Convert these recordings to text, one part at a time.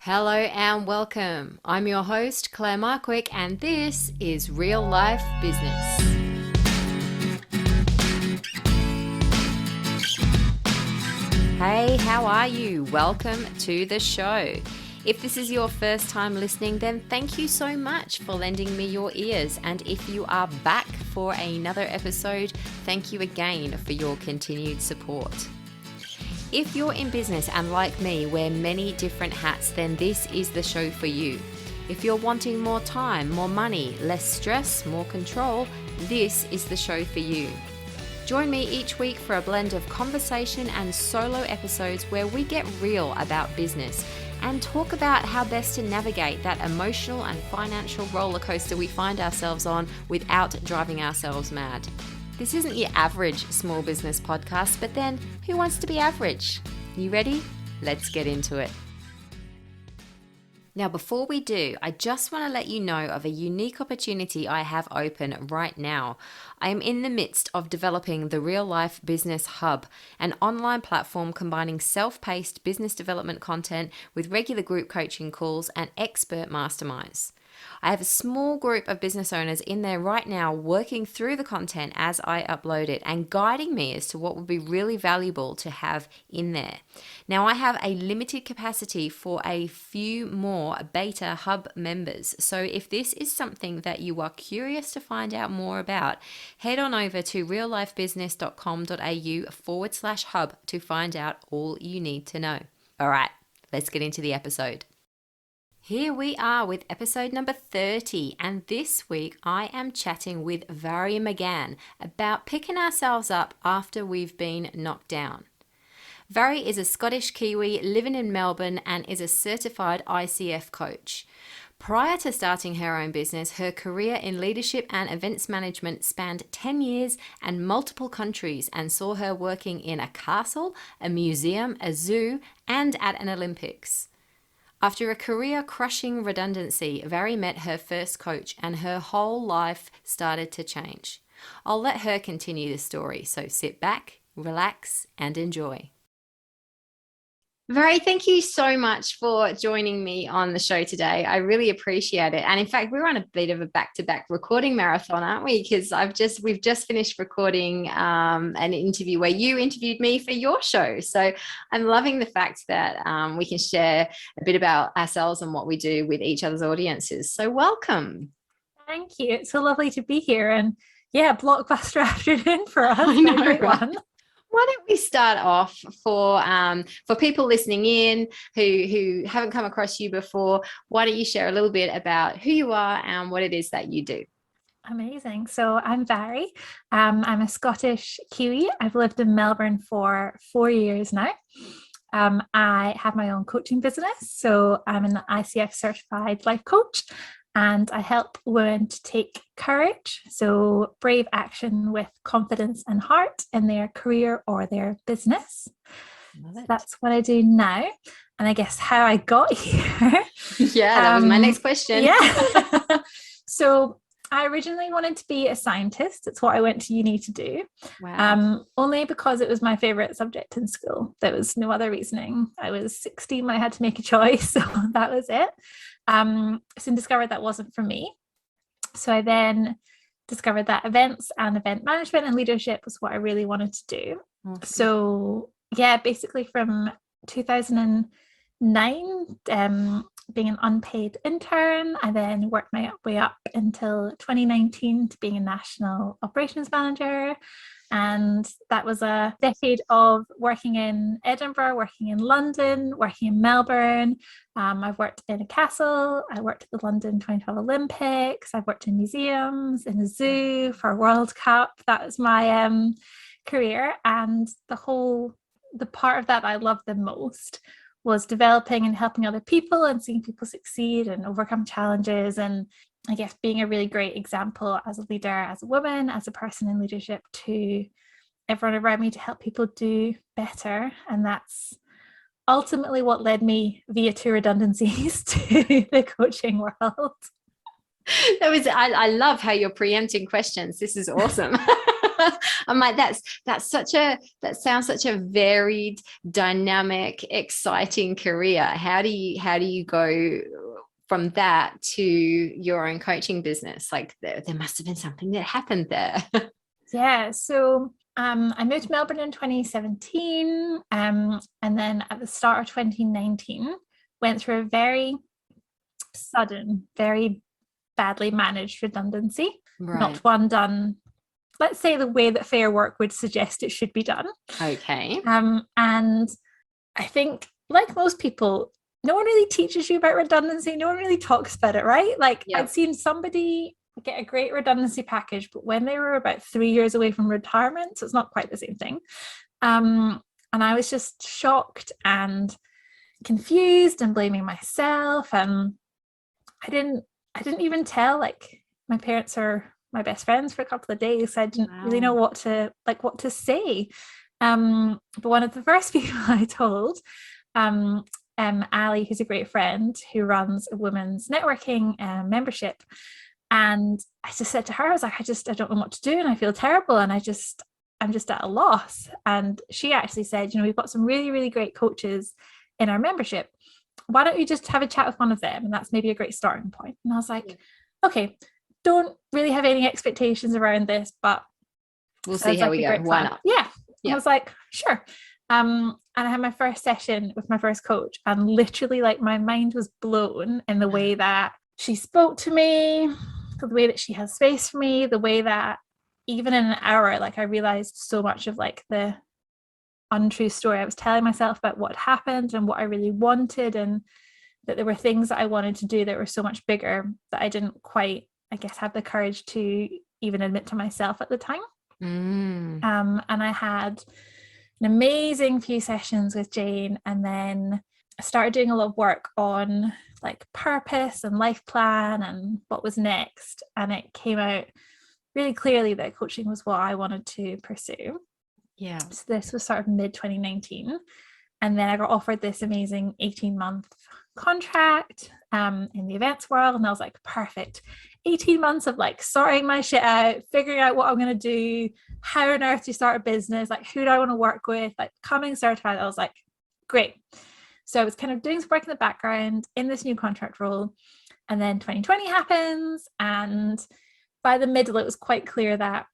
Hello and welcome. I'm your host, Claire Markwick, and this is Real Life Business. Hey, how are you? Welcome to the show. If this is your first time listening, then thank you so much for lending me your ears. And if you are back for another episode, thank you again for your continued support. If you're in business and like me, wear many different hats, then this is the show for you. If you're wanting more time, more money, less stress, more control, this is the show for you. Join me each week for a blend of conversation and solo episodes where we get real about business and talk about how best to navigate that emotional and financial roller coaster we find ourselves on without driving ourselves mad. This isn't your average small business podcast, but then who wants to be average? You ready? Let's get into it. Now, before we do, I just want to let you know of a unique opportunity I have open right now. I am in the midst of developing the Real Life Business Hub, an online platform combining self-paced business development content with regular group coaching calls and expert masterminds. I have a small group of business owners in there right now working through the content as I upload it and guiding me as to what would be really valuable to have in there. Now, I have a limited capacity for a few more beta hub members. So if this is something that you are curious to find out more about, head on over to reallifebusiness.com.au/hub to find out all you need to know. All right, let's get into the episode. Here we are with episode number 30, and this week I am chatting with Vari McGaan about picking ourselves up after we've been knocked down. Vari is a Scottish Kiwi living in Melbourne and is a certified ICF coach. Prior to starting her own business, her career in leadership and events management spanned 10 years and multiple countries and saw her working in a castle, a museum, a zoo, and at an Olympics. After a career-crushing redundancy, Vari met her first coach and her whole life started to change. I'll let her continue the story, so sit back, relax, and enjoy. Vari, thank you so much for joining me on the show today. I really appreciate it. And in fact, we're on a bit of a back-to-back recording marathon, aren't we? Because we've just finished recording an interview where you interviewed me for your show. So I'm loving the fact that we can share a bit about ourselves and what we do with each other's audiences. So welcome. Thank you. It's so lovely to be here. And yeah, blockbuster afternoon for us. I know, a great right? one. Why don't we start off for people listening in who haven't come across you before? Why don't you share a little bit about who you are and what it is that you do? Amazing. So I'm Vari. I'm a Scottish Kiwi. I've lived in Melbourne for 4 years now. I have my own coaching business. So I'm an ICF certified life coach. And I help women to take courage, so brave action with confidence and heart in their career or their business. So that's what I do now. And I guess how I got here. Yeah, that was my next question. Yeah. So I originally wanted to be a scientist. It's what I went to uni to do. Wow. Only because it was my favorite subject in school. There was no other reasoning. I was 16 when I had to make a choice. So that was it. Soon discovered that wasn't for me. So I then discovered that events and event management and leadership was what I really wanted to do. Awesome. So yeah, basically from 2009, being an unpaid intern, I then worked my way up until 2019 to being a national operations manager. And that was a decade of working in Edinburgh, working in London, working in Melbourne. I've worked in a castle. I worked at the London 2012 Olympics. I've worked in museums, in a zoo for a World Cup. That was my career. And the part of that I loved the most was developing and helping other people and seeing people succeed and overcome challenges, and I guess being a really great example as a leader, as a woman, as a person in leadership to everyone around me to help people do better. And that's ultimately what led me via 2 redundancies to the coaching world. I love how you're preempting questions. This is awesome. I'm like, that sounds such a varied, dynamic, exciting career. How do you go from that to your own coaching business? Like there must have been something that happened there. Yeah. So I moved to Melbourne in 2017. And then at the start of 2019, went through a very sudden, very badly managed redundancy. Right. Not one done, let's say, the way that fair work would suggest it should be done. Okay. And I think, like most people, no one really teaches you about redundancy. No one really talks about it, right? Like I'd seen somebody get a great redundancy package, but when they were about 3 years away from retirement, so it's not quite the same thing. And I was just shocked and confused and blaming myself. And I didn't even tell, like, my parents are my best friends for a couple of days. So I didn't really know what to say. But one of the first people I told, Ali, who's a great friend who runs a women's networking membership. And I just said to her, I was like, I don't know what to do. And I feel terrible. And I'm just at a loss. And she actually said, we've got some really, really great coaches in our membership. Why don't you just have a chat with one of them? And that's maybe a great starting point. And I was like, okay, don't really have any expectations around this, but we'll see how we go. Why not? Yeah. I was like, sure. And I had my first session with my first coach, and literally, like, my mind was blown in the way that she spoke to me, the way that she has space for me, the way that even in an hour, like, I realized so much of, like, the untrue story I was telling myself about what happened and what I really wanted, and that there were things that I wanted to do that were so much bigger that I didn't quite, I guess, have the courage to even admit to myself at the time. And I had an amazing few sessions with Jane, and then I started doing a lot of work on, like, purpose and life plan and what was next. And it came out really clearly that coaching was what I wanted to pursue. Yeah. So this was sort of mid 2019. And then I got offered this amazing 18-month contract in the events world. And I was like, perfect. 18 months of, like, sorting my shit out, figuring out what I'm going to do, how on earth do you start a business, like, who do I want to work with, like, coming certified. I was like, great. So I was kind of doing some work in the background in this new contract role. And then 2020 happens. And by the middle, it was quite clear that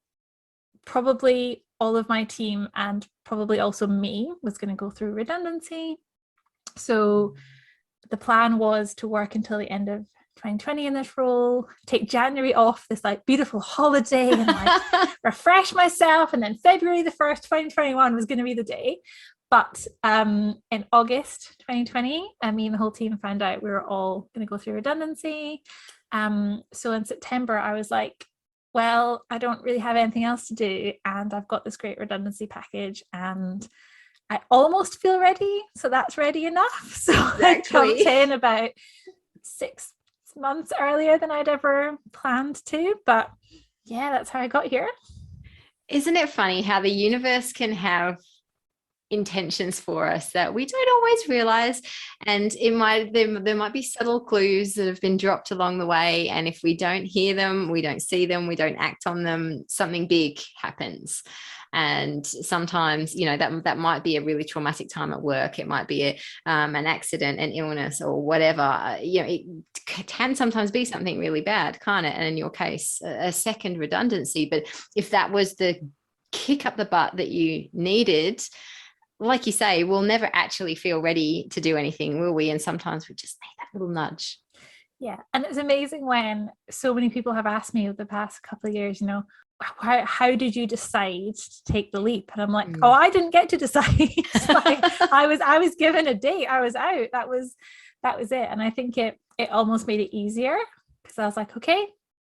probably all of my team and probably also me was going to go through redundancy. So the plan was to work until the end of 2020 in this role, take January off, this, like, beautiful holiday, and, like, refresh myself. And then February the 1st, 2021 was going to be the day. But in August 2020, me and the whole team found out we were all going to go through redundancy. So in September, I was like, well, I don't really have anything else to do, and I've got this great redundancy package, and I almost feel ready. So that's ready enough. So I jumped in about 6 months earlier than I'd ever planned to. But yeah, that's how I got here. Isn't it funny how the universe can have intentions for us that we don't always realize, and there might be subtle clues that have been dropped along the way, and if we don't hear them, we don't see them, we don't act on them, something big happens. And sometimes, that might be a really traumatic time at work. It might be an accident, an illness, or whatever. It can sometimes be something really bad, can't it? And in your case, a second redundancy. But if that was the kick up the butt that you needed, like you say, we'll never actually feel ready to do anything, will we? And sometimes we just need that little nudge. Yeah. And it's amazing when so many people have asked me over the past couple of years, how did you decide to take the leap? And I'm like, oh, I didn't get to decide. Like, I was given a date. I was out. That was it. And I think it almost made it easier, because I was like, okay,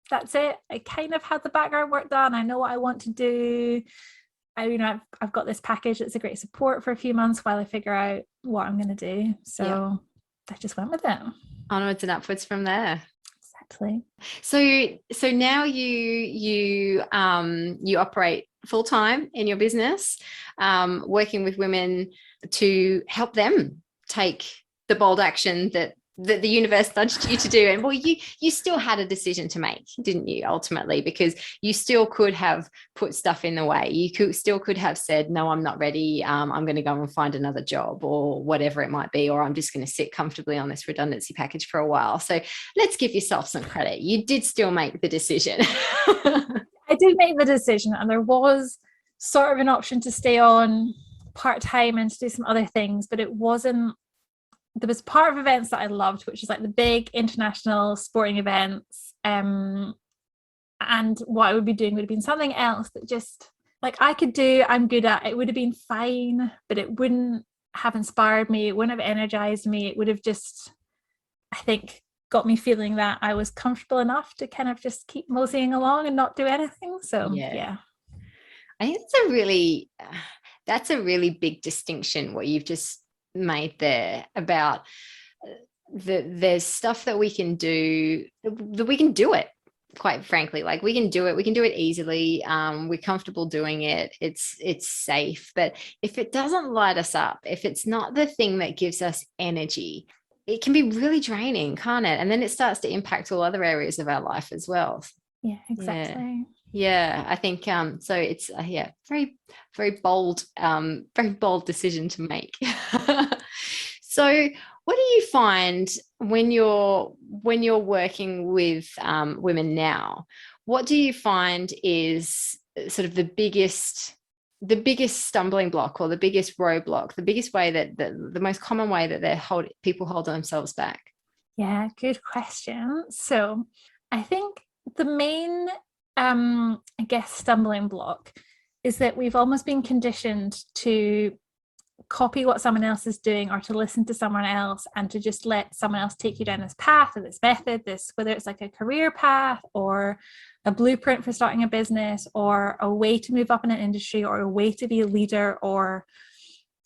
that's it. I kind of had the background work done. I know what I want to do. I've got this package that's a great support for a few months while I figure out what I'm going to do. So I just went with it. Onwards and upwards from there. Exactly. So now you operate full time in your business, working with women to help them take the bold action that the universe nudged you to do. And well, you still had a decision to make, didn't you, ultimately, because you still could have put stuff in the way. You still could have said, no, I'm not ready. I'm going to go and find another job or whatever it might be, or I'm just going to sit comfortably on this redundancy package for a while. So let's give yourself some credit. You did still make the decision. I did make the decision, and there was sort of an option to stay on part-time and to do some other things, but it wasn't. There was part of events that I loved, which is like the big international sporting events. And what I would be doing would have been something else that just like I could do, I'm good at. It would have been fine, but it wouldn't have inspired me. It wouldn't have energized me. It would have just, I think, got me feeling that I was comfortable enough to kind of just keep moseying along and not do anything. So yeah. I think that's a really big distinction what you've just made there about there's stuff that we can do, that we can do it, quite frankly. Like we can do it easily. We're comfortable doing it. It's safe. But if it doesn't light us up, if it's not the thing that gives us energy, it can be really draining, can't it? And then it starts to impact all other areas of our life as well. Yeah, exactly. Yeah, I think so. It's very, very bold decision to make. So, what do you find when you're working with women now? What do you find is sort of the biggest stumbling block, or the biggest roadblock, the biggest way that the most common way that people hold themselves back? Yeah, good question. So, I think the main I guess stumbling block is that we've almost been conditioned to copy what someone else is doing, or to listen to someone else and to just let someone else take you down this path or this method, whether it's like a career path or a blueprint for starting a business, or a way to move up in an industry, or a way to be a leader, or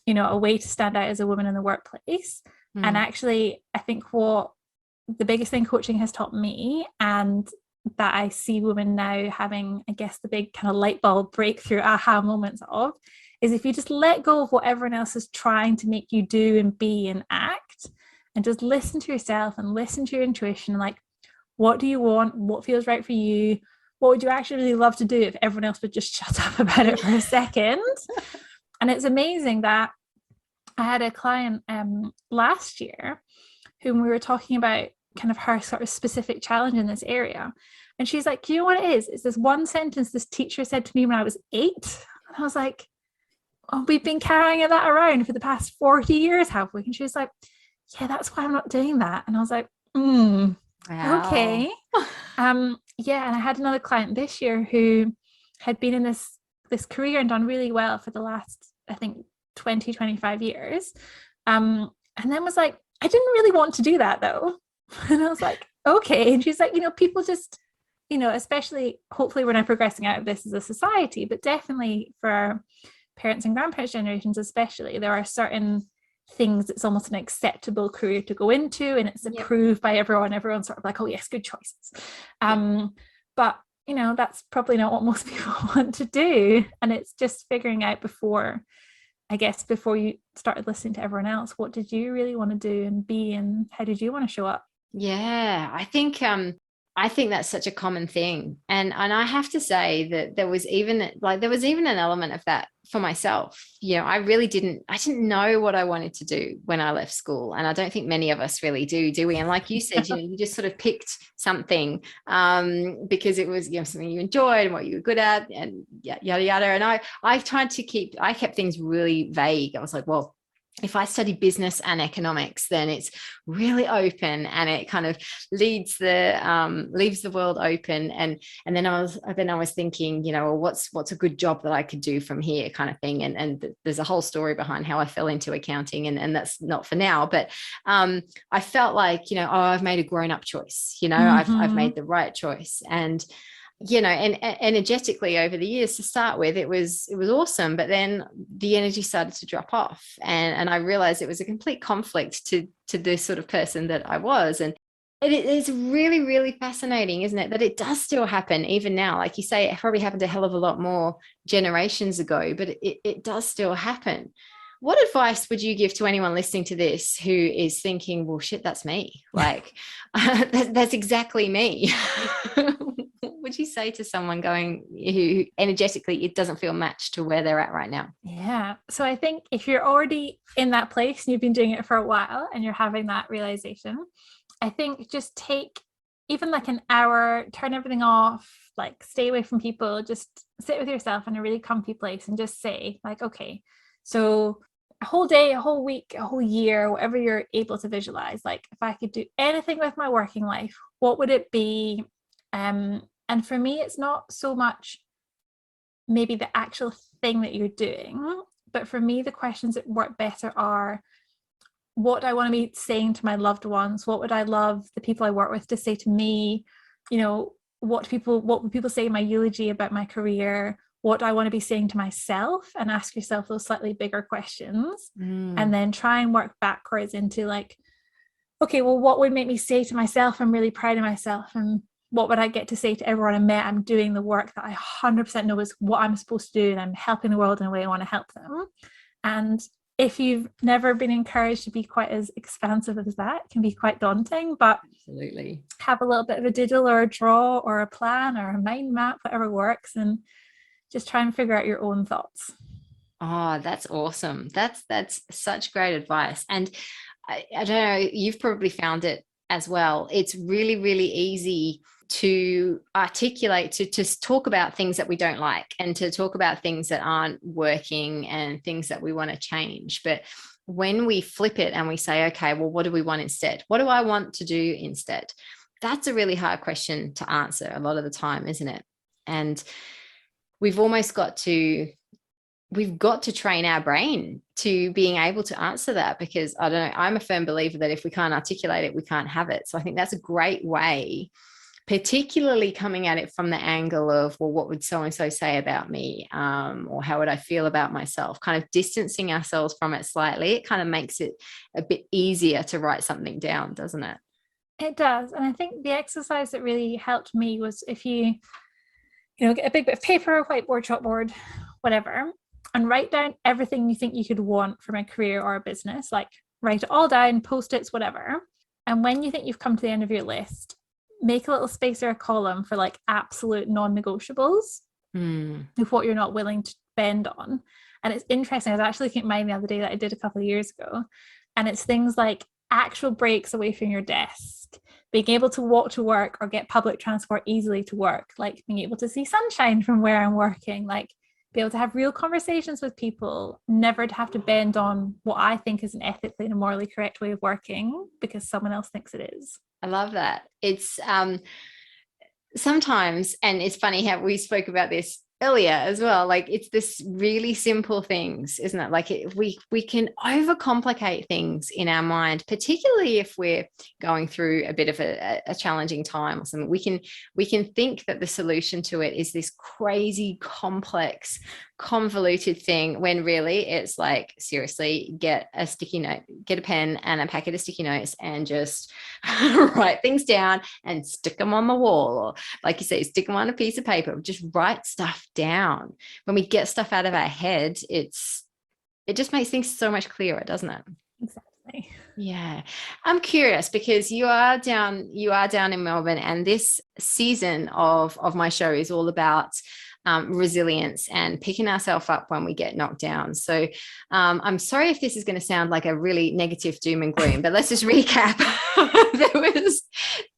a way to stand out as a woman in the workplace. And actually, I think what the biggest thing coaching has taught me, and that I see women now having, I guess, the big kind of light bulb breakthrough aha moments of, is if you just let go of what everyone else is trying to make you do and be and act, and just listen to yourself and listen to your intuition, like, what do you want? What feels right for you? What would you actually really love to do if everyone else would just shut up about it for a second? And it's amazing that I had a client last year whom we were talking about kind of her sort of specific challenge in this area. And she's like, you know what it is? It's this one sentence this teacher said to me when I was 8. And I was like, oh, we've been carrying that around for the past 40 years, have we? And she was like, yeah, that's why I'm not doing that. And I was like, wow. Okay. Yeah. And I had another client this year who had been in this career and done really well for the last, I think, 20, 25 years. And then was like, I didn't really want to do that though. And I was like, okay. And she's like, people just, especially hopefully we're now progressing out of this as a society, but definitely for our parents and grandparents generations especially, there are certain things it's almost an acceptable career to go into, and it's approved by everyone. Everyone's sort of like, oh yes, good choices. But that's probably not what most people want to do. And it's just figuring out before you started listening to everyone else, what did you really want to do and be, and how did you want to show up? Yeah, I think that's such a common thing. And I have to say that there was even an element of that for myself. I didn't know what I wanted to do when I left school. And I don't think many of us really do we? And like you said, you just sort of picked something because it was, something you enjoyed and what you were good at and yada, yada. And I kept things really vague. I was like, well, if I study business and economics, then it's really open and it kind of leaves the world open. And then I was thinking, well, what's a good job that I could do from here, kind of thing. And there's a whole story behind how I fell into accounting, and that's not for now. But I felt like, I've made a grown-up choice. I've made the right choice. And and energetically over the years to start with, it was awesome, but then the energy started to drop off, and I realized it was a complete conflict to the sort of person that I was. And it is really, really fascinating, isn't it, that it does still happen even now. Like you say, it probably happened a hell of a lot more generations ago, but it does still happen. What advice would you give to anyone listening to this who is thinking, well, shit, that's me. Like, that's exactly me. What would you say to someone going who energetically it doesn't feel matched to where they're at right now? Yeah. So I think if you're already in that place and you've been doing it for a while and you're having that realization, I think just take even like an hour, turn everything off, like stay away from people, just sit with yourself in a really comfy place and just say like, okay, so a whole day, a whole week, a whole year, whatever you're able to visualize, like if I could do anything with my working life, what would it be? And for me, it's not so much maybe the actual thing that you're doing, but for me, the questions that work better are, what do I want to be saying to my loved ones? What would I love the people I work with to say to me? You know, what would people say in my eulogy about my career? What do I want to be saying to myself? And ask yourself those slightly bigger questions. And then try and work backwards into like, okay, well, what would make me say to myself, I'm really proud of myself? And what would I get to say to everyone I met? I'm doing the work that I 100% know is what I'm supposed to do, and I'm helping the world in a way I want to help them. And if you've never been encouraged to be quite as expansive as that, it can be quite daunting, but Absolutely. have a little bit of a doodle or a draw or a plan or a mind map, whatever works, and just try and figure out your own thoughts. Oh, that's awesome. That's such great advice. And I don't know, you've probably found it as well. It's really, really easy to articulate, to talk about things that we don't like and to talk about things that aren't working and things that we want to change. But when we flip it and we say, okay, well, what do we want instead? What do I want to do instead? That's a really hard question to answer a lot of the time, isn't it? And we've got to train our brain to being able to answer that, because I don't know, I'm a firm believer that if we can't articulate it, we can't have it. So I think that's a great way, particularly coming at it from the angle of, well, what would so-and-so say about me? Or how would I feel about myself? Kind of distancing ourselves from it slightly. It kind of makes it a bit easier to write something down, doesn't it? It does. And I think the exercise that really helped me was if you get a big bit of paper, whiteboard, chalkboard, whatever, and write down everything you think you could want from a career or a business, like write it all down, post-its, whatever. And when you think you've come to the end of your list, make a little space or a column for like absolute non-negotiables of what you're not willing to bend on. And it's interesting, I was actually looking at mine the other day that I did a couple of years ago, and it's things like actual breaks away from your desk, being able to walk to work or get public transport easily to work, like being able to see sunshine from where I'm working, like be able to have real conversations with people, never to have to bend on what I think is an ethically and morally correct way of working because someone else thinks it is. I love that. It's sometimes, and it's funny how we spoke about this earlier as well, like it's this really simple things, isn't it? Like we can overcomplicate things in our mind, particularly if we're going through a bit of a challenging time or something. We can think that the solution to it is this crazy complex convoluted thing, when really it's like, seriously, get a sticky note, get a pen and a packet of sticky notes and just write things down and stick them on the wall, or like you say, stick them on a piece of paper. Just write stuff down. When we get stuff out of our head, it just makes things so much clearer, doesn't it? Exactly. Yeah. I'm curious because you are down in Melbourne, and this season of my show is all about resilience and picking ourselves up when we get knocked down. So I'm sorry if this is going to sound like a really negative doom and gloom, but let's just recap.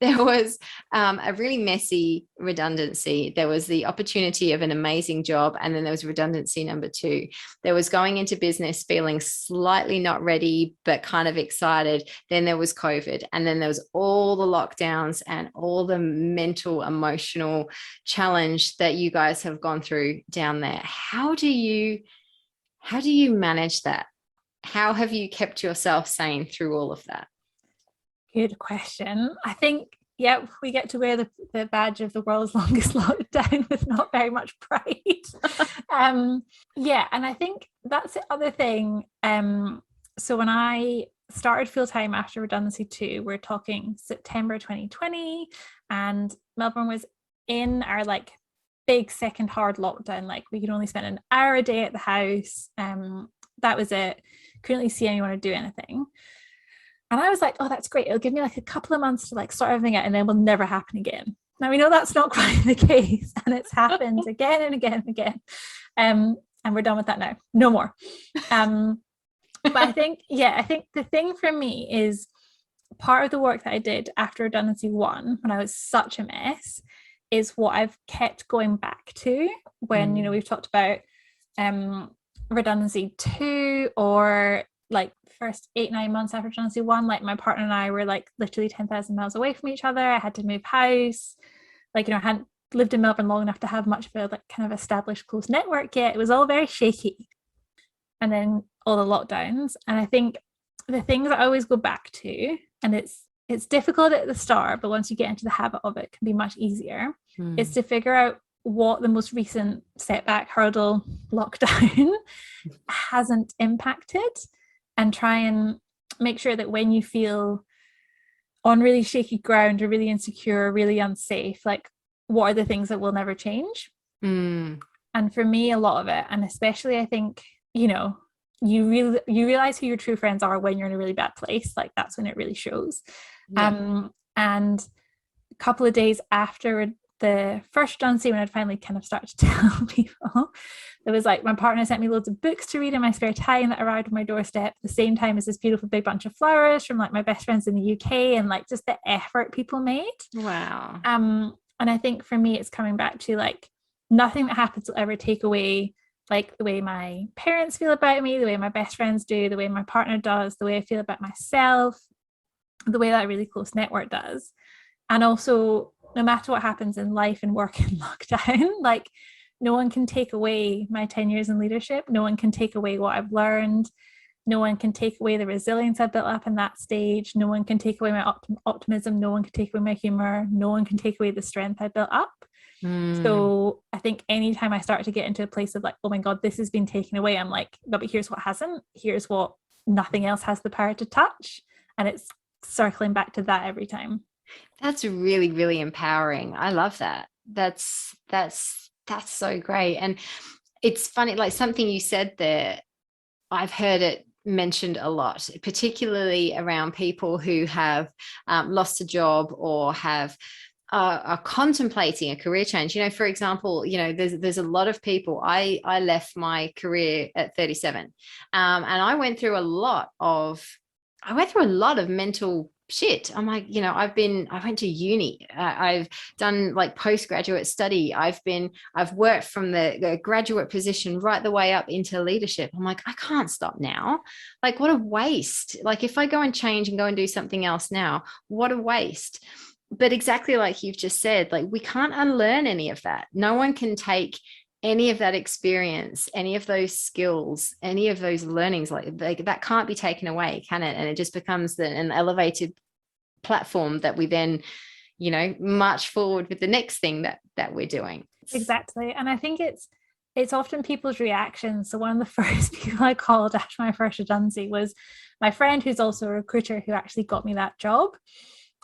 there was a really messy redundancy. There was the opportunity of an amazing job, and then there was redundancy number 2. There was going into business feeling slightly not ready but kind of excited. Then there was COVID, and then there was all the lockdowns and all the mental, emotional challenge that you guys have gone through down there. How do you manage that? How have you kept yourself sane through all of that? Good question. I think, yeah, we get to wear the badge of the world's longest lockdown with not very much pride. Yeah, and I think that's the other thing. So when I started full-time after redundancy 2, we're talking September 2020, and Melbourne was in our like big second hard lockdown. Like we could only spend an hour a day at the house. that was it. Couldn't really see anyone or do anything. And I was like, oh, that's great. It'll give me like a couple of months to like sort everything out, and then will never happen again. Now we know that's not quite the case, and it's happened again and again and again. And we're done with that now. No more. But I think the thing for me is part of the work that I did after redundancy 1, when I was such a mess, is what I've kept going back to when, you know, we've talked about redundancy 2, or like first 8-9 months after redundancy 1, like my partner and I were like literally 10,000 miles away from each other. I had to move house. Like, you know, I hadn't lived in Melbourne long enough to have much of a like kind of established close network yet. It was all very shaky. And then all the lockdowns. And I think the things I always go back to, and it's difficult at the start, but once you get into the habit of it, it can be much easier, is to figure out what the most recent setback, hurdle, lockdown hasn't impacted, and try and make sure that when you feel on really shaky ground or really insecure or really unsafe, like what are the things that will never change? And for me, a lot of it, and especially I think, you know, you realize who your true friends are when you're in a really bad place. Like that's when it really shows. And a couple of days after the first redundancy, when I'd finally kind of started to tell people, it was like my partner sent me loads of books to read in my spare time that arrived on my doorstep at the same time as this beautiful big bunch of flowers from like my best friends in the UK, and like just the effort people made. Wow. And I think for me, it's coming back to like nothing that happens will ever take away like the way my parents feel about me, the way my best friends do, the way my partner does, the way I feel about myself, the way that really close network does. And also, no matter what happens in life and work in lockdown, like no one can take away my 10 years in leadership. No one can take away what I've learned. No one can take away the resilience I built up in that stage. No one can take away my optimism. No one can take away my humor. No one can take away the strength I built up. So I think anytime I start to get into a place of like, oh my God, this has been taken away, I'm like, no, but here's what hasn't. Here's what nothing else has the power to touch. And it's circling back to that every time. That's really, really empowering. I love that. That's so great. And it's funny, like something you said there, I've heard it mentioned a lot, particularly around people who have lost a job or are contemplating a career change. You know, for example, you know, there's a lot of people. I left my career at 37, and I went through a lot of mental shit. I'm like, you know, I went to uni. I've done like postgraduate study. I've worked from the graduate position right the way up into leadership. I'm like, I can't stop now. Like, what a waste. Like, if I go and change and go and do something else now, what a waste. But exactly like you've just said, like we can't unlearn any of that. No one can take any of that experience, any of those skills, any of those learnings, like that can't be taken away, can it? And it just becomes an elevated platform that we then, you know, march forward with the next thing that we're doing. Exactly. And I think it's often people's reactions. So one of the first people I called after my first redundancy was my friend, who's also a recruiter, who actually got me that job.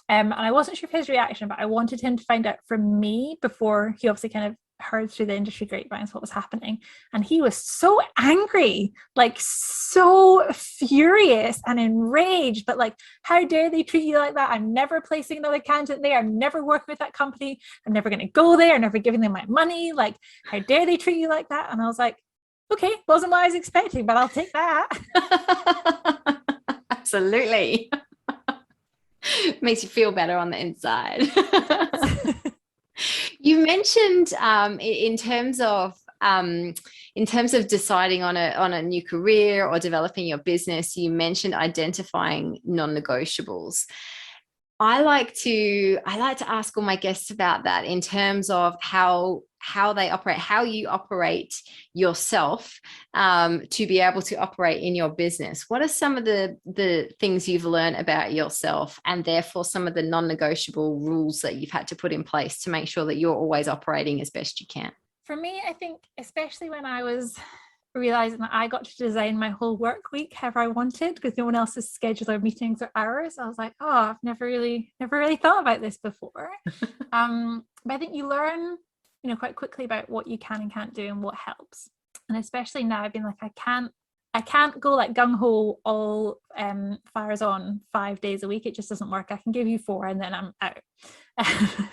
And I wasn't sure of his reaction, but I wanted him to find out from me before he obviously kind of heard through the industry grapevines what was happening. And he was so angry, like so furious and enraged, but like, how dare they treat you like that? I'm never placing another candidate there. I'm never working with that company. I'm never going to go there. I'm never giving them my money. Like, how dare they treat you like that? And I was like, okay, wasn't what I was expecting, but I'll take that. Absolutely. Makes you feel better on the inside. You mentioned in terms of deciding on a new career or developing your business, you mentioned identifying non-negotiables. I like to ask all my guests about that in terms of how they operate, how you operate yourself to be able to operate in your business. What are some of the things you've learned about yourself, and therefore some of the non-negotiable rules that you've had to put in place to make sure that you're always operating as best you can? For me, I think especially when I was realizing that I got to design my whole work week however I wanted, because no one else's schedule or meetings or hours, I was like, oh, I've never really thought about this before. But I think you learn, you know, quite quickly about what you can and can't do and what helps. And especially now, I've been like, I I can't go like gung-ho all fires on 5 days a week. It just doesn't work. I can give you 4 and then I'm out.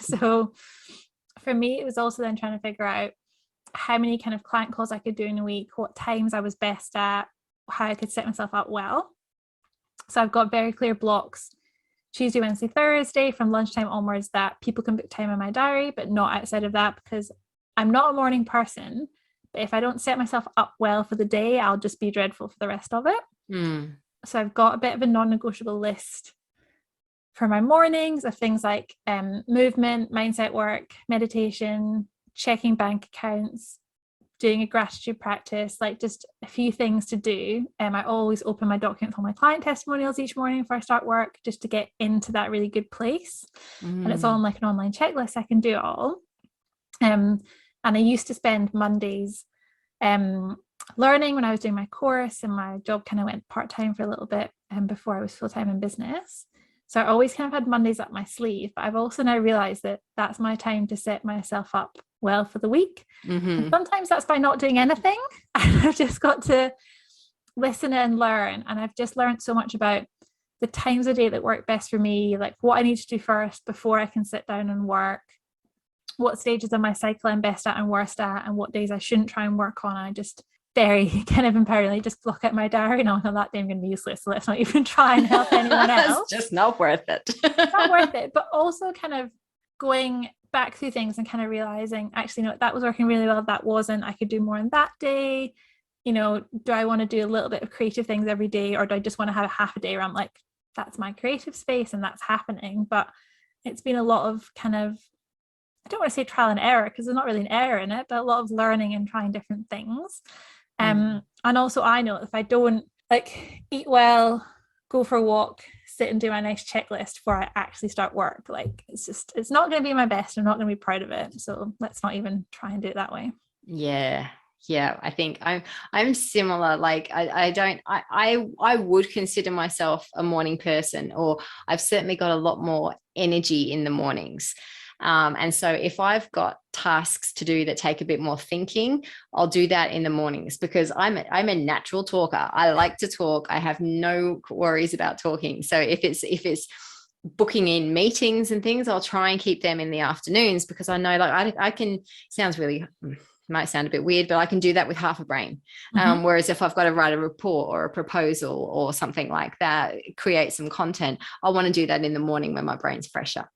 So for me, it was also then trying to figure out how many kind of client calls I could do in a week, what times I was best at, how I could set myself up well. So I've got very clear blocks, Tuesday, Wednesday, Thursday, from lunchtime onwards, that people can book time in my diary, but not outside of that, because I'm not a morning person. But if I don't set myself up well for the day, I'll just be dreadful for the rest of it. So I've got a bit of a non-negotiable list for my mornings of things like movement, mindset work, meditation, checking bank accounts, doing a gratitude practice, like just a few things to do. I always open my document for my client testimonials each morning before I start work, just to get into that really good place. And it's all on like an online checklist. I can do it all. And I used to spend Mondays learning when I was doing my course, and my job kind of went part-time for a little bit before I was full-time in business. So I always kind of had Mondays up my sleeve, but I've also now realized that that's my time to set myself up well for the week. And sometimes that's by not doing anything. I've just got to listen and learn. And I've just learned so much about the times of day that work best for me, like what I need to do first before I can sit down and work, what stages of my cycle I'm best at and worst at, and what days I shouldn't try and work on. I just very kind of empowering just block out my diary and on that day I'm going to be useless, so let's not even try and help anyone else. It's just not worth it. Not worth it. But also kind of going back through things and kind of realizing, actually, no, that was working really well, that wasn't, I could do more on that day. You know, do I want to do a little bit of creative things every day, or do I just want to have a half a day where I'm like, that's my creative space and that's happening? But it's been a lot of kind of, I don't want to say trial and error, because there's not really an error in it, but a lot of learning and trying different things. And also I know if I don't like eat well, go for a walk, sit and do my nice checklist before I actually start work, like it's not going to be my best. I'm not going to be proud of it. So let's not even try and do it that way. Yeah, I think I'm similar. Like I would consider myself a morning person, or I've certainly got a lot more energy in the mornings. And so if I've got tasks to do that take a bit more thinking, I'll do that in the mornings, because I'm a natural talker. I like to talk. I have no worries about talking. So if it's booking in meetings and things, I'll try and keep them in the afternoons, because I know like I can, sounds really, might sound a bit weird, but I can do that with half a brain. Whereas if I've got to write a report or a proposal or something like that, create some content, I want to do that in the morning when my brain's fresher.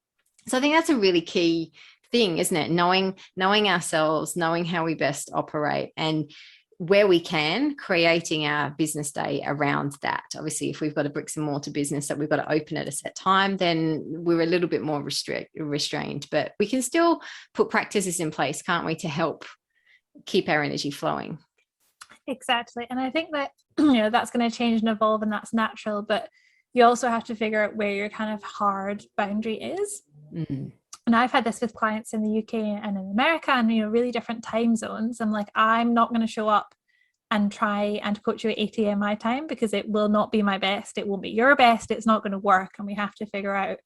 So I think that's a really key thing, isn't it? Knowing ourselves, knowing how we best operate, and where we can, creating our business day around that. Obviously, if we've got a bricks and mortar business that we've got to open at a set time, then we're a little bit more restrained, but we can still put practices in place, can't we, to help keep our energy flowing. Exactly. And I think that, you know, that's going to change and evolve, and that's natural, but you also have to figure out where your kind of hard boundary is. And I've had this with clients in the UK and in America, and, you know, really different time zones. I'm like, I'm not going to show up and try and coach you at 8 a.m. my time, because it will not be my best. It won't be your best. It's not going to work. And we have to figure out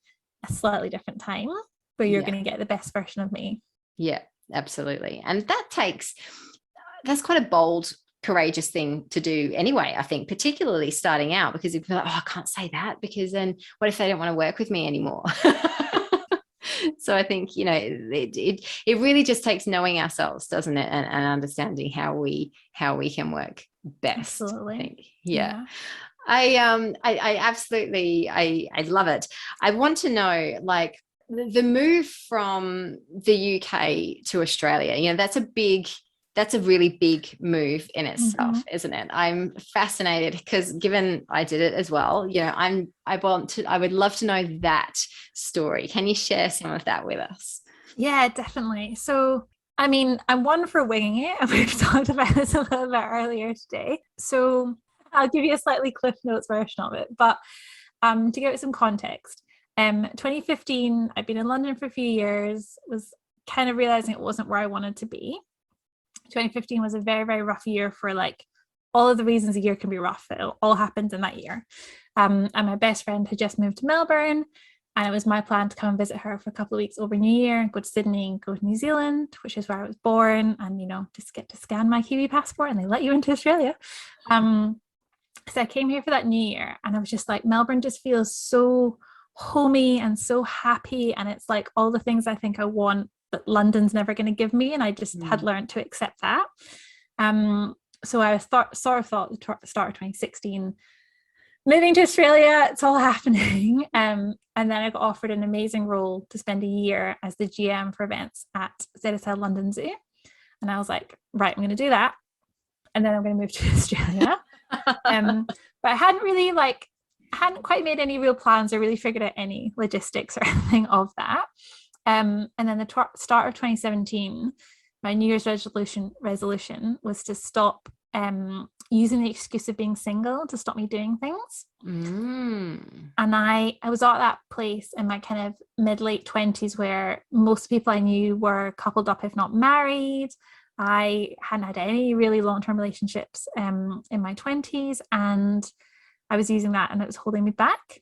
a slightly different time where you're going to get the best version of me. Yeah, absolutely. And that's quite a bold, courageous thing to do anyway, I think, particularly starting out, because if you're like, oh, I can't say that, because then what if they don't want to work with me anymore? So I think, you know, it really just takes knowing ourselves, doesn't it, and understanding how we can work best. Absolutely. I think. Yeah. I absolutely I love it. I want to know, like, the move from the UK to Australia, you know, that's a really big move in itself, isn't it? I'm fascinated, because given I did it as well, you know, I would love to know that story. Can you share some of that with us? Yeah, definitely. So, I mean, I'm one for winging it, and we've talked about this a little bit earlier today. So I'll give you a slightly Cliff Notes version of it. But to give it some context, 2015, I'd been in London for a few years, was kind of realizing it wasn't where I wanted to be. 2015 was a very, very rough year for, like, all of the reasons a year can be rough. It all happens in that year. And my best friend had just moved to Melbourne, and it was my plan to come and visit her for a couple of weeks over New Year, go to Sydney, go to New Zealand, which is where I was born, and, you know, just get to scan my Kiwi passport and they let you into Australia. So I came here for that New Year, and I was just like, Melbourne just feels so homey and so happy. And it's like all the things I think I want, but London's never going to give me. And I just had learned to accept that. So I sort of thought the start of 2016, moving to Australia, it's all happening. And then I got offered an amazing role to spend a year as the GM for events at ZSL London Zoo. And I was like, right, I'm going to do that. And then I'm going to move to Australia. But I hadn't quite made any real plans or really figured out any logistics or anything of that. And then the start of 2017, my New Year's resolution was to stop using the excuse of being single to stop me doing things. And I was at that place in my kind of mid-late 20s where most people I knew were coupled up, if not married. I hadn't had any really long-term relationships in my 20s, and I was using that and it was holding me back.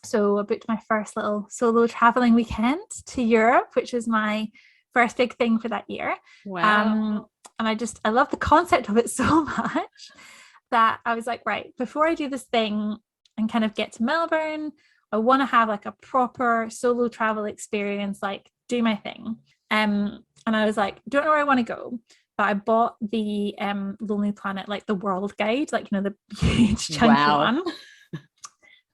So I booked my first little solo traveling weekend to Europe, which was my first big thing for that year. Wow. And I love the concept of it so much that I was like, right, before I do this thing and kind of get to Melbourne, I want to have like a proper solo travel experience, like do my thing. And I was like, don't know where I want to go, but I bought the Lonely Planet, like the world guide, like, you know, the huge chunky one.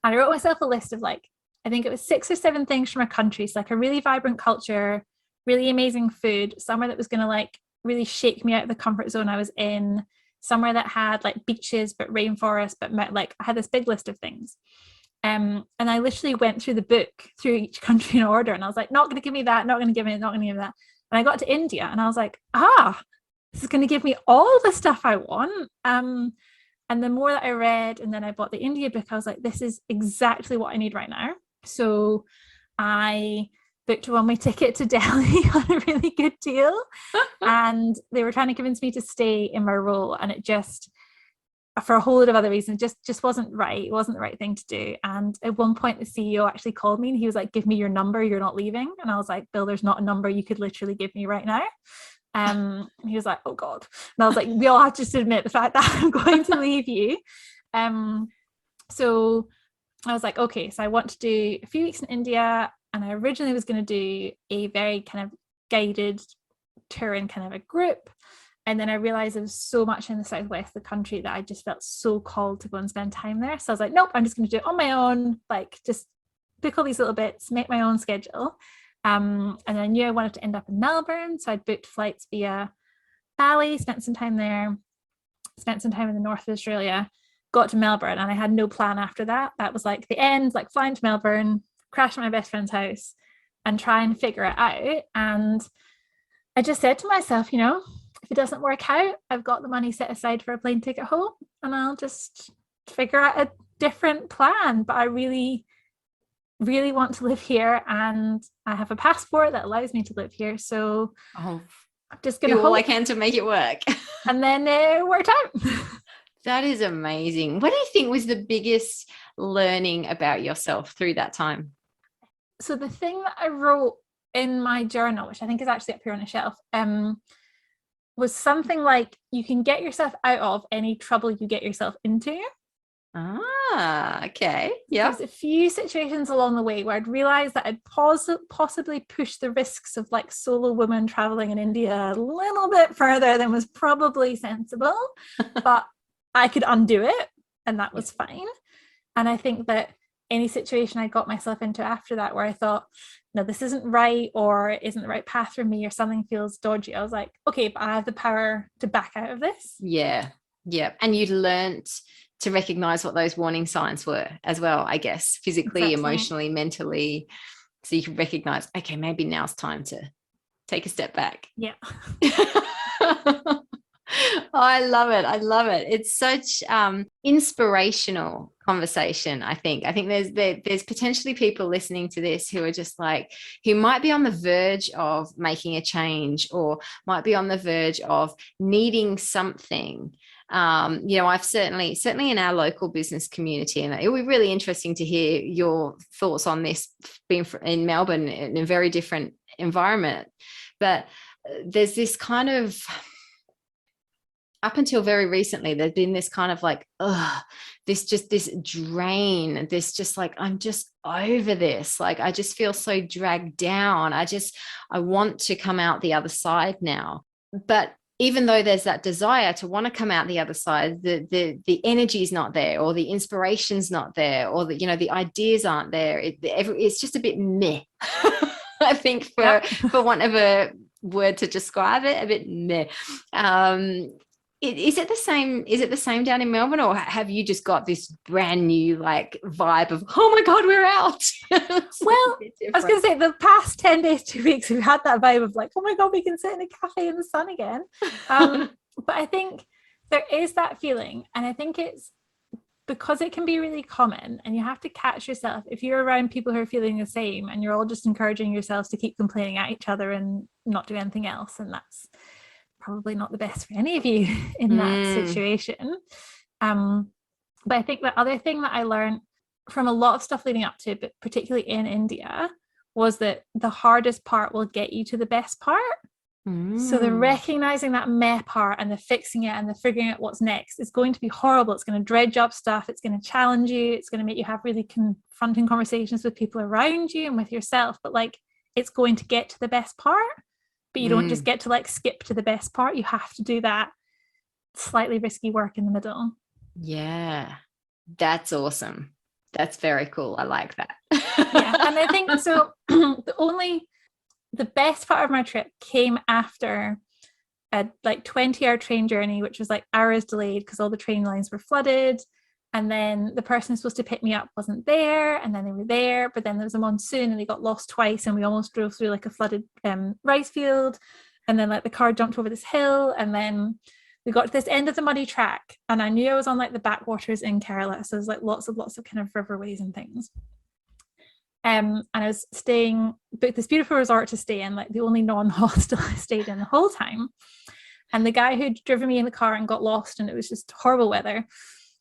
And I wrote myself a list of like, I think it was 6 or 7 things from a country. So like a really vibrant culture, really amazing food, somewhere that was going to like really shake me out of the comfort zone I was in, somewhere that had like beaches, but rainforest, but like I had this big list of things. And I literally went through the book through each country in order. And I was like, not going to give me that, not going to give me it, not going to give me that. And I got to India and I was like, this is going to give me all the stuff I want. And the more that I read, and then I bought the India book, I was like, this is exactly what I need right now. So I booked a one-way ticket to Delhi on a really good deal. And they were trying to convince me to stay in my role. And it just, for a whole lot of other reasons, just wasn't right. It wasn't the right thing to do. And at one point, the CEO actually called me and he was like, give me your number, you're not leaving. And I was like, Bill, there's not a number you could literally give me right now. He was like, oh God. And I was like, we all have to just admit the fact that I'm going to leave you. So I was like, okay, so I want to do a few weeks in India. And I originally was going to do a very kind of guided tour in kind of a group. And then I realized there was so much in the southwest of the country that I just felt so called to go and spend time there. So I was like, nope, I'm just going to do it on my own, like just pick all these little bits, make my own schedule. And I knew I wanted to end up in Melbourne. So I booked flights via Bali, spent some time there, spent some time in the north of Australia, got to Melbourne, and I had no plan after that. That was like the end, like flying to Melbourne, crash at my best friend's house and try and figure it out. And I just said to myself, you know, if it doesn't work out, I've got the money set aside for a plane ticket home and I'll just figure out a different plan. But I really want to live here and I have a passport that allows me to live here. So I'm just going to do all I can to make it work. And then it worked out. That is amazing. What do you think was the biggest learning about yourself through that time? So the thing that I wrote in my journal, which I think is actually up here on a shelf, was something like, you can get yourself out of any trouble you get yourself into. Okay. Yeah. There's a few situations along the way where I'd realized that I'd possibly pushed the risks of like solo woman traveling in India a little bit further than was probably sensible, but I could undo it and that was fine. And I think that any situation I got myself into after that where I thought, no, this isn't right or isn't the right path for me or something feels dodgy, I was like, okay, but I have the power to back out of this. Yeah. And you'd learned to recognize what those warning signs were as well, I guess, physically, emotionally, mentally, so you can recognize, okay, maybe now's time to take a step back. Yeah. I love it. It's such inspirational conversation. I think there's potentially people listening to this who are just like, who might be on the verge of making a change or might be on the verge of needing something. I've certainly in our local business community, and it would be really interesting to hear your thoughts on this, being in Melbourne in a very different environment. But there's this kind of up until very recently, there's been this kind of like, this drain, this just like, I'm just over this. Like, I just feel so dragged down. I want to come out the other side now. But even though there's that desire to want to come out the other side, the energy is not there, or the inspiration's not there, or the ideas aren't there. It's just a bit meh. I think for want of a word to describe it, a bit meh. Is it the same? Is it the same down in Melbourne, or have you just got this brand new like vibe of, oh my God, we're out? Well, I was going to say the past 10 days, 2 weeks, we've had that vibe of like, oh my God, we can sit in a cafe in the sun again. But I think there is that feeling, and I think it's because it can be really common, and you have to catch yourself if you're around people who are feeling the same, and you're all just encouraging yourselves to keep complaining at each other and not do anything else, and that's probably not the best for any of you in that situation. But I think the other thing that I learned from a lot of stuff leading up to it, but particularly in India, was that the hardest part will get you to the best part. So the recognizing that meh part and the fixing it and the figuring out what's next is going to be horrible. It's going to dredge up stuff. It's going to challenge you. It's going to make you have really confronting conversations with people around you and with yourself. But like, it's going to get to the best part. But you don't just get to like skip to the best part. You have to do that slightly risky work in the middle. Yeah, that's awesome. That's very cool. I like that. Yeah, and I think so. The best part of my trip came after a like 20-hour train journey, which was like hours delayed because all the train lines were flooded. And then the person who's supposed to pick me up wasn't there, and then they were there, but then there was a monsoon and they got lost twice, and we almost drove through like a flooded rice field, and then like the car jumped over this hill, and then we got to this end of the muddy track, and I knew I was on like the backwaters in Kerala, so there's like lots of kind of riverways and things. And I was booked this beautiful resort to stay in, like the only non-hostel I stayed in the whole time. And the guy who'd driven me in the car and got lost, and it was just horrible weather,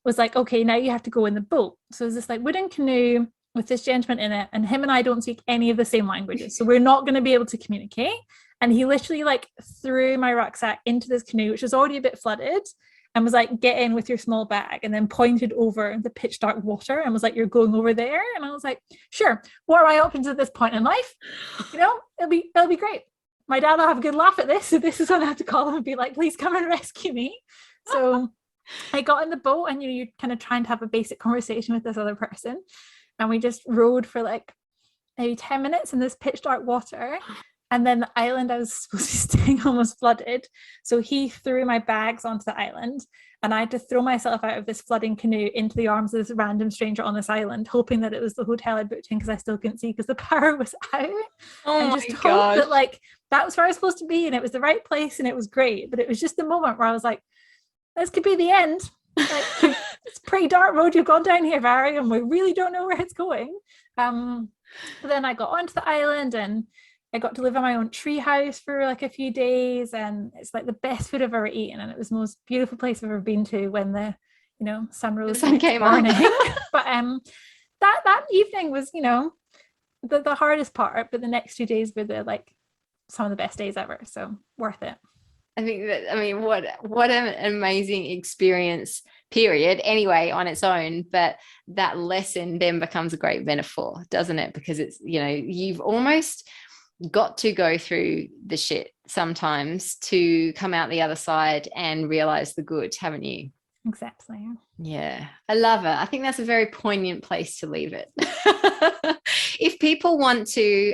was like, okay, now you have to go in the boat. So it was this like wooden canoe with this gentleman in it, and him and I don't speak any of the same languages, so we're not going to be able to communicate. And he literally like threw my rucksack into this canoe, which was already a bit flooded, and was like, get in with your small bag, and then pointed over the pitch dark water and was like, you're going over there. And I was like, sure, what are my options at this point in life? It'll be great. My dad will have a good laugh at this, so this is when I have to call him and be like, please come and rescue me. So I got in the boat, and you're kind of trying to have a basic conversation with this other person, and we just rowed for like maybe 10 minutes in this pitch dark water. And then the island I was supposed to be staying on was flooded, so he threw my bags onto the island, and I had to throw myself out of this flooding canoe into the arms of this random stranger on this island, hoping that it was the hotel I'd booked in, because I still couldn't see because the power was out. And just hope that like that was where I was supposed to be, and it was the right place, and it was great. But it was just the moment where I was like, this could be the end. Like, it's a pretty dark road you've gone down here, Vari, and we really don't know where it's going. But then I got onto the island, and I got to live in my own tree house for like a few days, and it's like the best food I've ever eaten, and it was the most beautiful place I've ever been to when the sun rose, the sun came morning. But that evening was the hardest part, but the next 2 days were some of the best days ever, so worth it. I think that, I mean, what an amazing experience, period, anyway, on its own. But that lesson then becomes a great metaphor, doesn't it? Because it's, you've almost got to go through the shit sometimes to come out the other side and realize the good, haven't you? Exactly. Yeah, I love it. I think that's a very poignant place to leave it. If people want to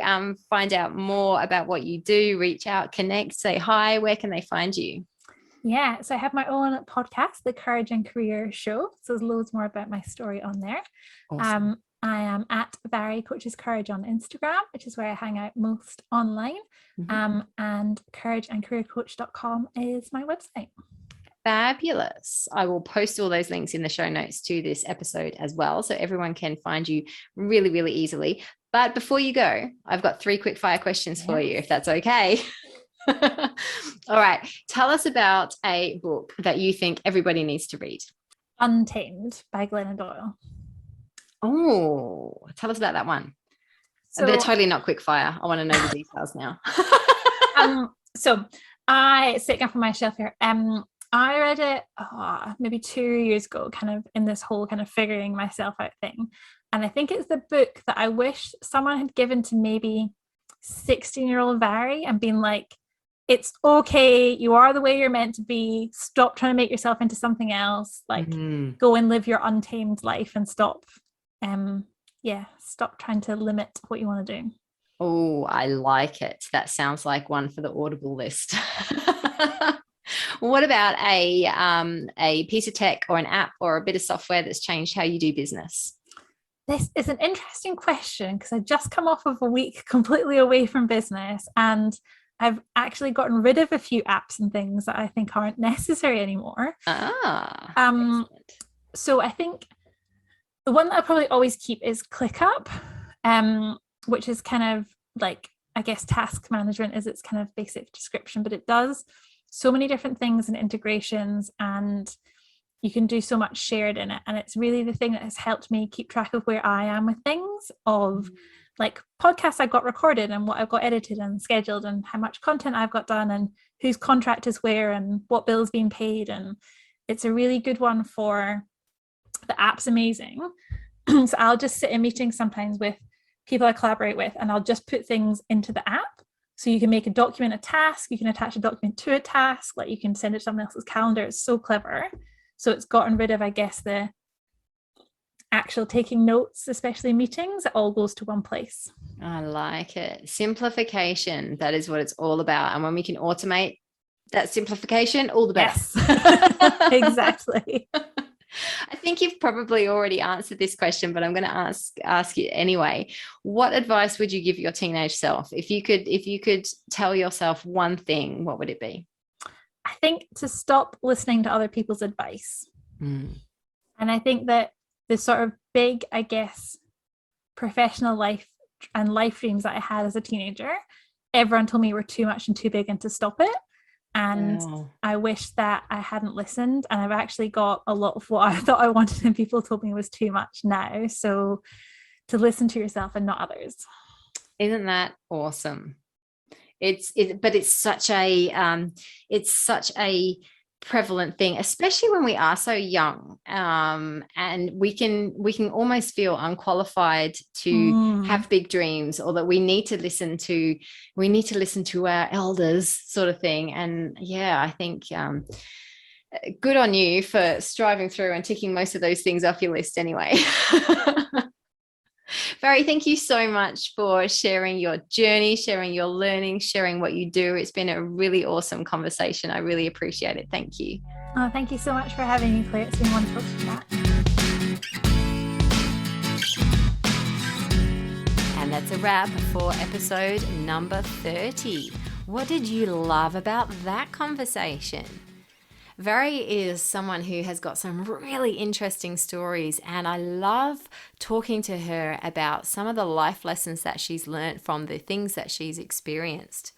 find out more about what you do, reach out, connect, say hi, where can they find you? Yeah, so I have my own podcast, The Courage and Career Show. So there's loads more about my story on there. Awesome. I am at Vari Coaches Courage on Instagram, which is where I hang out most online. And courageandcareercoach.com is my website. Fabulous. I will post all those links in the show notes to this episode as well, so everyone can find you really, really easily. But before you go, I've got 3 quick fire questions for you, if that's okay. All right. Tell us about a book that you think everybody needs to read. Untamed by Glennon Doyle. Oh, tell us about that one. So, they're totally not Quickfire. I want to know the details now. So I sitting up on my shelf here. I read it maybe 2 years ago, kind of in this whole kind of figuring myself out thing. And I think it's the book that I wish someone had given to maybe 16-year-old Vari and been like, it's okay, you are the way you're meant to be. Stop trying to make yourself into something else. Like, go and live your untamed life and stop trying to limit what you want to do. Oh, I like it. That sounds like one for the Audible list. What about a piece of tech or an app or a bit of software that's changed how you do business? This is an interesting question because I just come off of a week completely away from business, and I've actually gotten rid of a few apps and things that I think aren't necessary anymore. So I think the one that I probably always keep is ClickUp, which is kind of like, I guess, task management is its kind of basic description, but it does so many different things and integrations, and you can do so much shared in it. And it's really the thing that has helped me keep track of where I am with things, of like podcasts I got recorded and what I've got edited and scheduled and how much content I've got done and whose contract is where and what bill's being paid. And it's a really good one for the app's amazing. So I'll just sit in meetings sometimes with people I collaborate with, and I'll just put things into the app. So you can make a document a task, you can attach a document to a task, like you can send it to someone else's calendar. It's so clever. So it's gotten rid of, I guess, the actual taking notes, especially meetings. It all goes to one place. I like it. Simplification. That is what it's all about. And when we can automate that simplification, all the better. Yes. Exactly. I think you've probably already answered this question, but I'm going to ask you anyway. What advice would you give your teenage self? If you could tell yourself one thing, what would it be? I think to stop listening to other people's advice. And I think that the sort of big, I guess, professional life and life dreams that I had as a teenager, everyone told me were too much and too big and to stop it. And I wish that I hadn't listened, and I've actually got a lot of what I thought I wanted and people told me was too much now. So to listen to yourself and not others. Isn't that awesome? But it's such a prevalent thing, especially when we are so young, and we can almost feel unqualified to have big dreams, or that we need to listen to our elders, sort of thing. And I think good on you for striving through and ticking most of those things off your list anyway. Vari, thank you so much for sharing your journey, sharing your learning, sharing what you do. It's been a really awesome conversation. I really appreciate it. Thank you. Oh, thank you so much for having me, Claire. It's been wonderful to chat. And that's a wrap for episode number 30. What did you love about that conversation? Vari is someone who has got some really interesting stories, and I love talking to her about some of the life lessons that she's learned from the things that she's experienced.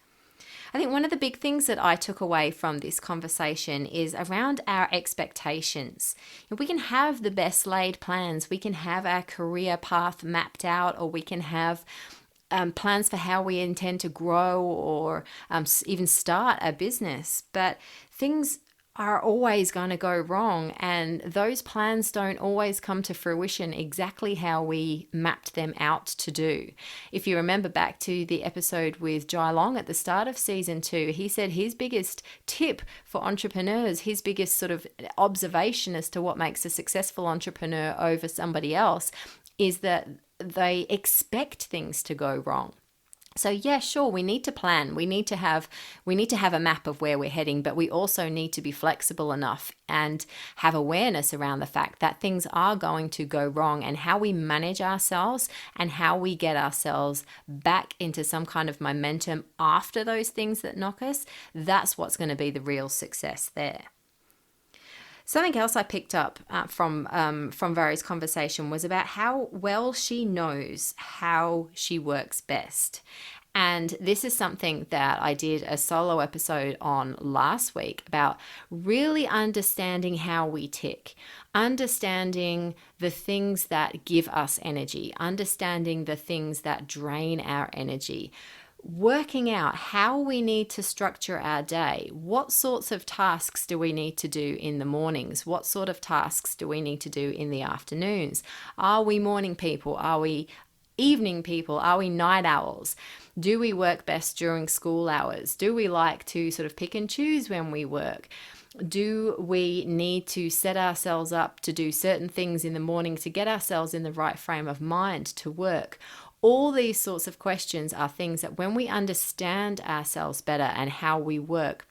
I think one of the big things that I took away from this conversation is around our expectations. If we can have the best laid plans, we can have our career path mapped out, or we can have plans for how we intend to grow or even start a business, but things are always going to go wrong, and those plans don't always come to fruition exactly how we mapped them out to do. If you remember back to the episode with Jai Long at the start of season 2, he said his biggest tip for entrepreneurs, his biggest sort of observation as to what makes a successful entrepreneur over somebody else, is that they expect things to go wrong. So yeah, sure, we need to plan. We need to have a map of where we're heading, but we also need to be flexible enough and have awareness around the fact that things are going to go wrong, and how we manage ourselves and how we get ourselves back into some kind of momentum after those things that knock us, that's what's going to be the real success there. Something else I picked up from Vari's conversation was about how well she knows how she works best. And this is something that I did a solo episode on last week, about really understanding how we tick, understanding the things that give us energy, understanding the things that drain our energy. working out how we need to structure our day. What sorts of tasks do we need to do in the mornings? What sort of tasks do we need to do in the afternoons? Are we morning people? Are we evening people? Are we night owls? Do we work best during school hours? Do we like to sort of pick and choose when we work? Do we need to set ourselves up to do certain things in the morning to get ourselves in the right frame of mind to work? All these sorts of questions are things that when we understand ourselves better and how we work,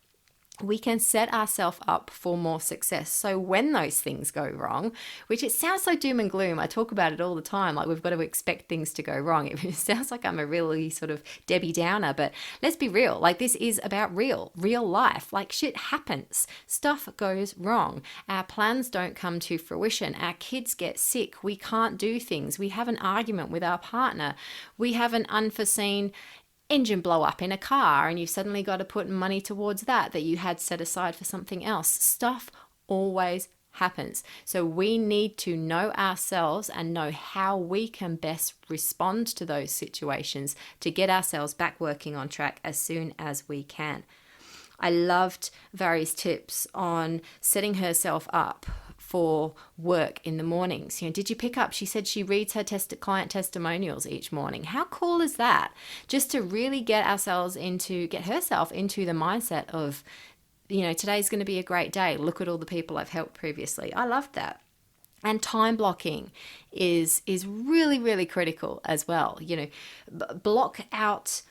we can set ourselves up for more success. So when those things go wrong, which it sounds so doom and gloom, I talk about it all the time, like we've got to expect things to go wrong. It sounds like I'm a really sort of Debbie Downer, but let's be real. Like this is about real life. Like shit happens. Stuff goes wrong. Our plans don't come to fruition. Our kids get sick. We can't do things. We have an argument with our partner. We have an unforeseen engine blow up in a car and you've suddenly got to put money towards that you had set aside for something else. Stuff always happens. So we need to know ourselves and know how we can best respond to those situations to get ourselves back working on track as soon as we can. I loved Vari's tips on setting herself up for work in the mornings. Did you pick up? She said she reads her client testimonials each morning. How cool is that? Just to really get herself into the mindset of, today's going to be a great day. Look at all the people I've helped previously. I loved that. And time blocking is really, really critical as well. Block out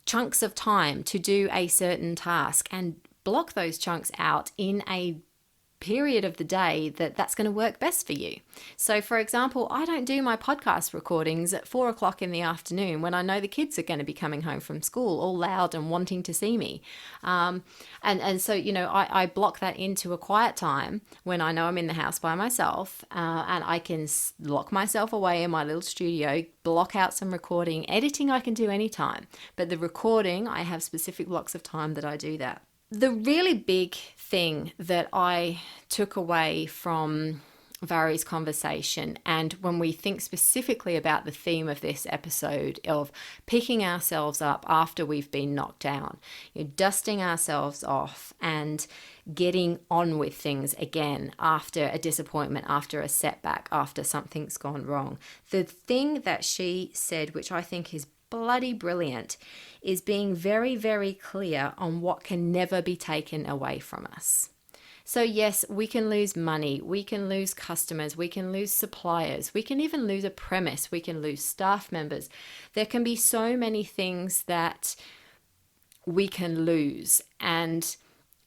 chunks of time to do a certain task and block those chunks out in a period of the day that's going to work best for you. So for example, I don't do my podcast recordings at 4:00 in the afternoon when I know the kids are going to be coming home from school all loud and wanting to see me. And so, I block that into a quiet time when I know I'm in the house by myself, and I can lock myself away in my little studio, block out some recording. Editing I can do anytime, but the recording, I have specific blocks of time that I do that. The really big thing that I took away from Vari's conversation, and when we think specifically about the theme of this episode of picking ourselves up after we've been knocked down, dusting ourselves off and getting on with things again after a disappointment, after a setback, after something's gone wrong. The thing that she said, which I think is bloody brilliant, is being very, very clear on what can never be taken away from us. So yes, we can lose money, we can lose customers, we can lose suppliers, we can even lose a premise, we can lose staff members. There can be so many things that we can lose. And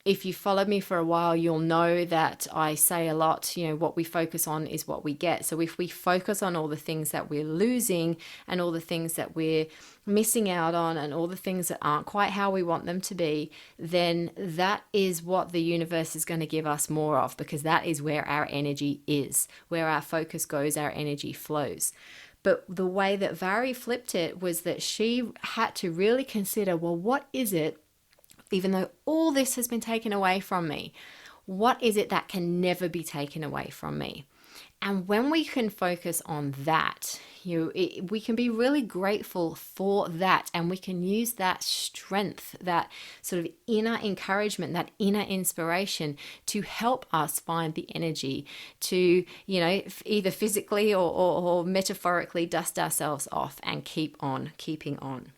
if you followed me for a while, you'll know that I say a lot, what we focus on is what we get. So if we focus on all the things that we're losing and all the things that we're missing out on and all the things that aren't quite how we want them to be, then that is what the universe is going to give us more of, because that is where our energy is. Where our focus goes, our energy flows. But the way that Vari flipped it was that she had to really consider, well, what is it, even though all this has been taken away from me, what is it that can never be taken away from me? And when we can focus on that, we can be really grateful for that, and we can use that strength, that sort of inner encouragement, that inner inspiration to help us find the energy to, either physically or metaphorically dust ourselves off and keep on keeping on.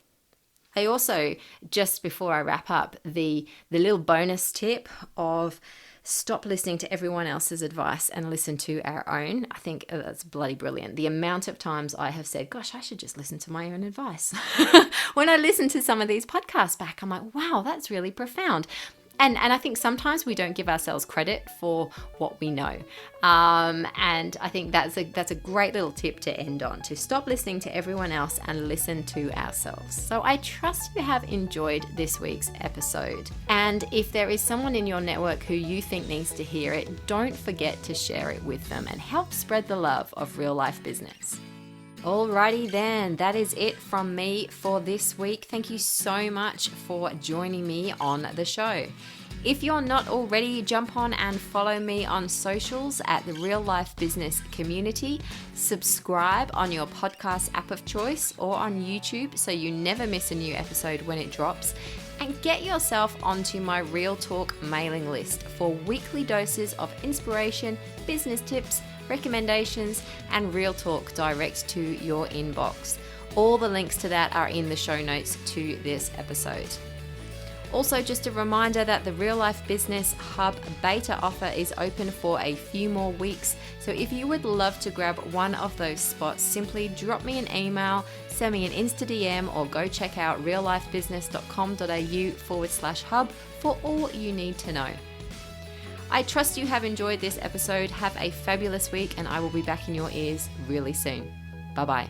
I also, just before I wrap up, the little bonus tip of stop listening to everyone else's advice and listen to our own. I think that's bloody brilliant. The amount of times I have said, gosh, I should just listen to my own advice. When I listen to some of these podcasts back, I'm like, wow, that's really profound. And I think sometimes we don't give ourselves credit for what we know. And I think that's a great little tip to end on, to stop listening to everyone else and listen to ourselves. So I trust you have enjoyed this week's episode. And if there is someone in your network who you think needs to hear it, don't forget to share it with them and help spread the love of real life business. Alrighty then, that is it from me for this week. Thank you so much for joining me on the show. If you're not already, jump on and follow me on socials at the Real Life Business Community. Subscribe on your podcast app of choice or on YouTube so you never miss a new episode when it drops. And get yourself onto my Real Talk mailing list for weekly doses of inspiration, business tips, recommendations, and Real Talk direct to your inbox. All the links to that are in the show notes to this episode. Also, just a reminder that the Real Life Business Hub beta offer is open for a few more weeks. So if you would love to grab one of those spots, simply drop me an email, send me an Insta DM, or go check out reallifebusiness.com.au/hub for all you need to know. I trust you have enjoyed this episode. Have a fabulous week, and I will be back in your ears really soon. Bye-bye.